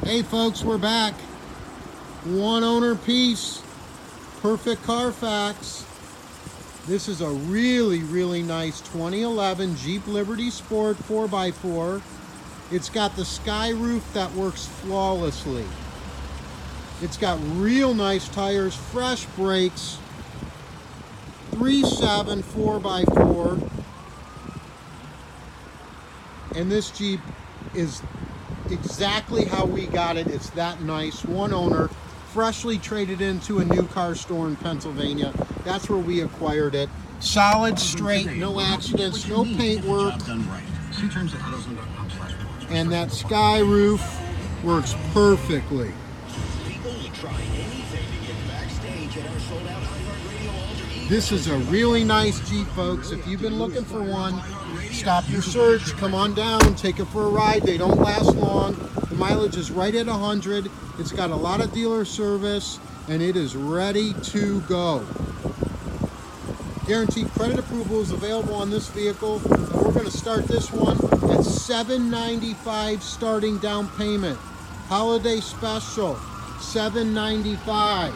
Hey folks, we're back. One owner piece, perfect Carfax. This is a really nice 2011 Jeep Liberty Sport 4x4. It's got the sky roof that works flawlessly. It's got real nice tires, fresh brakes, 3.7 4x4. And this Jeep is exactly how we got it. It's that nice. One owner, freshly traded into a new car store in Pennsylvania. That's where we acquired it. Solid, straight, no accidents, no paint work. And that sky roof works perfectly. This is a really nice Jeep, folks. If you've been looking for one, stop your search, come on down, take it for a ride. They don't last long. The mileage is right at 100. It's got a lot of dealer service, and it is ready to go. Guaranteed credit approval is available on this vehicle, and we're going to start this one at $795 starting down payment. Holiday special, $795.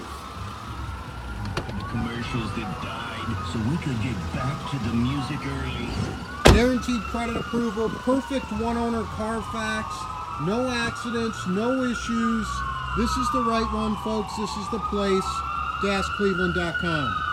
Commercials that died so we could get back to the music early. Guaranteed credit approval, perfect one owner Carfax, no accidents, no issues. This is the right one, folks. This is the place, DasCleveland.com.